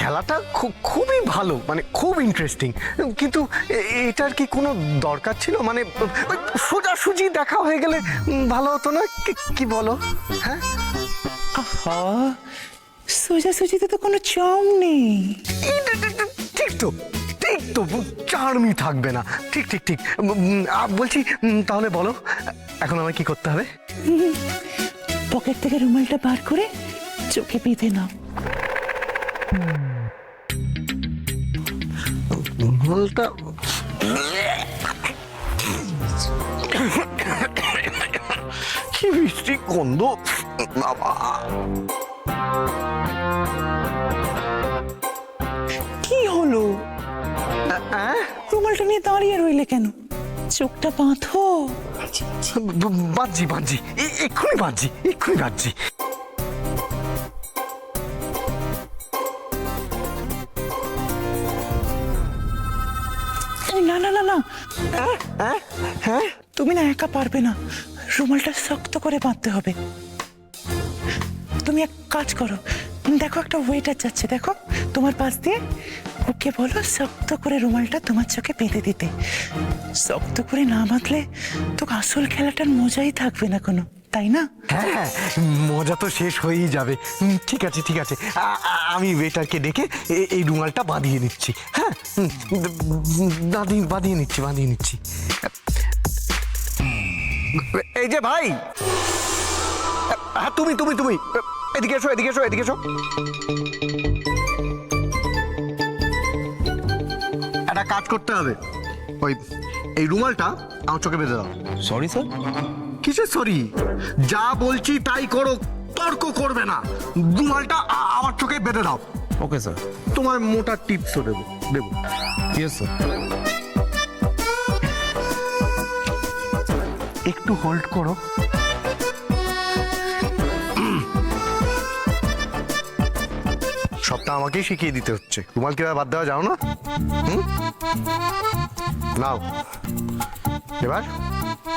খেলাটা খুবই ভালো, মানে খুব ইন্টারেস্টিং, কিন্তু এটার কি কোনো দরকার ছিল? মানে সোজাসুজি দেখা হয়ে গেলে ভালো হতো না? কি বলো? হ্যাঁ, আহা, সোজাসুজিতে তো কোনো চম নেই। ঠিক তো, ঠিক তো, চার্মই থাকবে না। ঠিক ঠিক ঠিক। বলছি, তাহলে বলো এখন আমায় কি করতে হবে? পকেট থেকে রুমালটা বার করে চোখে বেঁধে নাও। রুমালটা কি মিষ্টি গন্ধ বাবা! কি হলো? রুমালটা নিয়ে দাঁড়িয়ে রইলে কেন? চোখটা বাঁধো। বাঁধছি বাঁধছি, এক্ষুনি বাঁধছি, এক্ষুনি বাঁধছি। না না না না, তুমি না একা পারবে না, রুমালটা শক্ত করে বাঁধতে হবে। তুমি এক কাজ করো, দেখো একটা ওয়েটার যাচ্ছে, দেখো তোমার পাশ দিয়ে, ওকে বলো শক্ত করে রুমালটা তোমার চোখে বেঁধে দিতে। শক্ত করে না বাঁধলে তো আসল খেলাটার মজাই থাকবে না কোনো, তাই না? হ্যাঁ, মজা তো শেষ হয়েই যাবে। ঠিক আছে ঠিক আছে, আমি ওয়েটারকে ডেকে এই রুমালটা বাঁধিয়ে নিচ্ছি। হ্যাঁ, বাঁধিয়ে নিচ্ছি। এই যে ভাই, হ্যাঁ তুমি এদিকে এসো। একটা কাজ করতে হবে, এই রুমালটা আমার চোখে বেঁধে দাও। Sorry sir. কিসের সরি? যা বলছি তাই করো, তর্ক করবে না। রুমালটা আমার চোখে বেঁধে দাও। Okay sir. তোমার মোটা টিপসও দেবো। Yes sir. একটু হোল্ড করো। সবটা আমাকেই শিখিয়ে দিতে হচ্ছে। রুমাল কিভাবে বাদ দেওয়া যাও না? নাও, এবার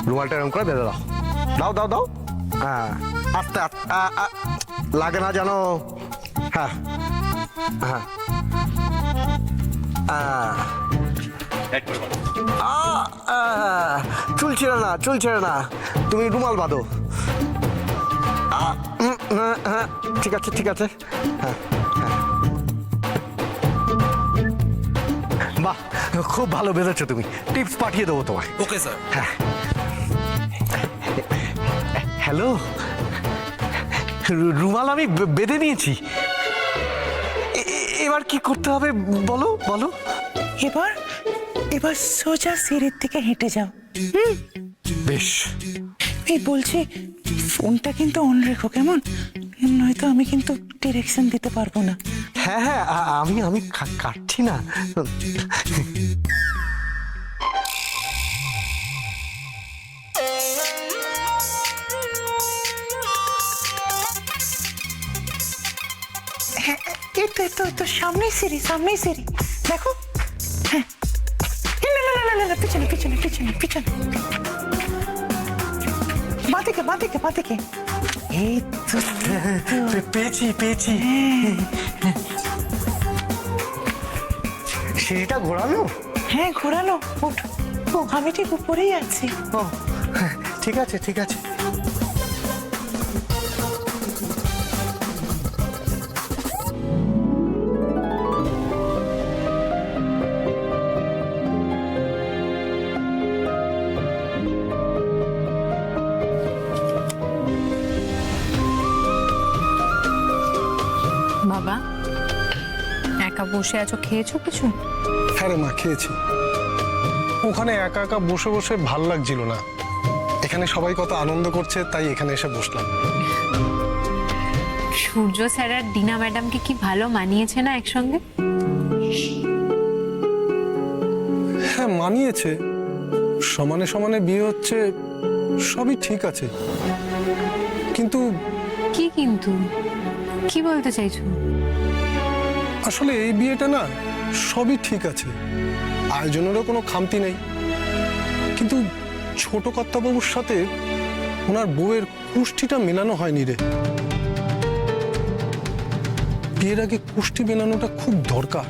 রুমালটা এরকম করে বেঁধে দাও। দাও। হ্যাঁ, আস্তে লাগে না জানো? হ্যাঁ। চুল ছেড়ে না, তুমি রুমাল বাঁধো। হ্যাঁ, ঠিক আছে। হ্যাঁ, বাহ, খুব ভালো বেঁধেছো তুমি। টিপস পাঠিয়ে দেবো তোমায়। Okay sir. হ্যাঁ। হ্যালো, রুমাল আমি বেঁধে নিয়েছি। এবার কি করতে হবে বলো? এবার সোজা সিঁড়ির দিকে হেঁটে যাও। বেশ। এই বলছি, ফোনটা কিন্তু অন রেখো, কেমন? নয়তো আমি কিন্তু ডিরেকশন দিতে পারবো না। হ্যাঁ, আমি কাটছি না। হ্যাঁ, তো সামনেই সিঁড়ি, দেখো। হ্যাঁ, না, পিছনে। বাঁদিকে। এই তো পেয়েছি। সিঁড়িটা ঘোরানো? হ্যাঁ, ঘোরানো। ও, আমি ঠিক উপরেই আছি। ও, ঠিক আছে। বাবা, একা বসে আছো, খেয়েছো কিছু? হ্যাঁ রে মা, খেয়েছি। ওখানে একা একা বসে বসে ভাল লাগছিল না। এখানে সবাই কত আনন্দ করছে, তাই এখানে এসে বসলাম। সূর্য স্যার আর ডিনা ম্যাডামকে কি ভালো মানিয়েছে না একসঙ্গে? হ্যাঁ, মানিয়েছে। সমানে সমানে বিয়ে হচ্ছে, সবই ঠিক আছে। কিন্তু কি বলতে চাইছো? আসলে এই বিয়েটা না, সবই ঠিক আছে, আয়োজনেরও কোনো খামতি নেই। কিন্তু ছোট কর্তাবাবুর সাথে ওনার বউয়ের কুষ্টিটা মেলানো হয়নি রে। বিয়ের আগে কুষ্টি মেলানোটা খুব দরকার।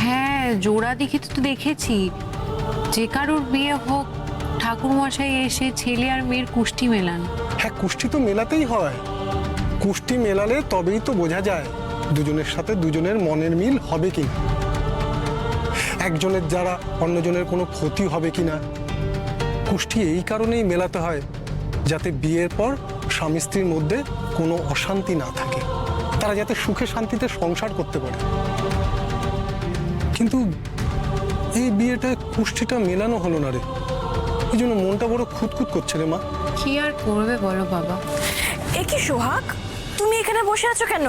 হ্যাঁ, জোড়া দেখে তো দেখেছি, যে কারোর বিয়ে হোক ঠাকুর মশাই এসে ছেলে আর মেয়ের কুষ্টি মেলান। হ্যাঁ, কুষ্টি তো মেলাতেই হয়। কুষ্টি মেলালে তবেই তো বোঝা যায় দুজনের সাথে দুজনের মনের মিল হবে কিনা, একজনের দ্বারা অন্যজনের কোনো ক্ষতি হবে কিনা। কুষ্টি এই কারণেই মেলাতে হয় যাতে বিয়ের পর স্বামী স্ত্রীর মধ্যে কোনো অশান্তি না থাকে, তারা যাতে সুখে শান্তিতে সংসার করতে পারে। কিন্তু এই বিয়েটা কুষ্টিটা মেলানো হলো না রে, এই জন্য মনটা বড় খুঁতখুত করছে রে মা। কি আর করবে বলো বাবা। এ কি সোহাগ, তুমি এখানে বসে আছো কেন?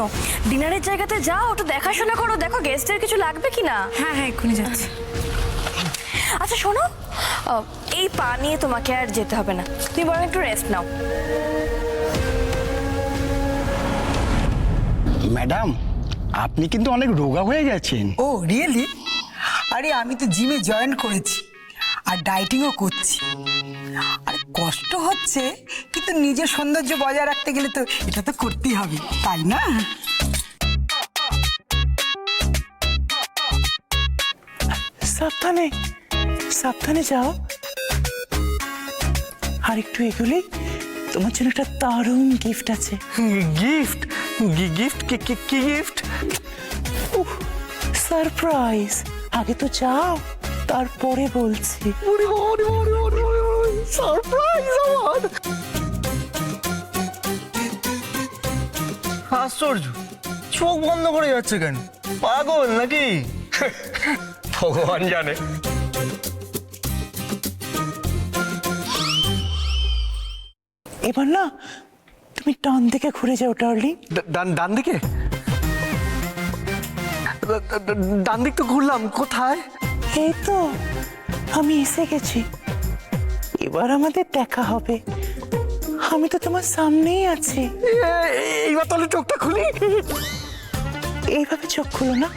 ডিনারের জায়গাতে যাও, একটু দেখাশোনা করো, দেখো গেস্টের কিছু লাগবে কিনা। হ্যাঁ হ্যাঁ, এক্ষুনি যাচ্ছি। আচ্ছা শোনো, এই পা নিয়ে তোমাকে আর যেতে হবে না, তুমি বরং একটু রেস্ট নাও। ম্যাডাম, আপনি কিন্তু অনেক রোগা হয়ে গেছেন। ও রিয়েলি? আরে আমি তো জিমে জয়েন করেছি আর ডায়েটিংও করছি। আর কষ্ট হচ্ছে, কিন্তু নিজের সৌন্দর্য বজায় রাখতে গেলে তো এটা তো করতেই হবে, তাই না? সাবধানে সাবধানে যাও। আর একটু এগুলি, তোমার জন্য একটা দারুণ গিফট আছে। গিফট? গিফট? কি গিফট? সারপ্রাইজ। আগে তো যাও, তারপরে বলছি। সারপ্রাইজ আমার! আশ্চর্য, চোখ বন্ধ করে যাচ্ছে কেন? পাগল নাকি? ভগবান জানে। এবার না তুমি ডান দিকে ঘুরে যাও ডার্লিং। ডান দিকে? ডান দিক তো ঘুরলাম, কোথায়? এই তো আমি এসে গেছি, এবার আমাদের দেখা হবে। আমি তো তোমার সামনেই আছি। এইবার তাহলে চোখটা খুলি। এইভাবে চোখ খুলো না,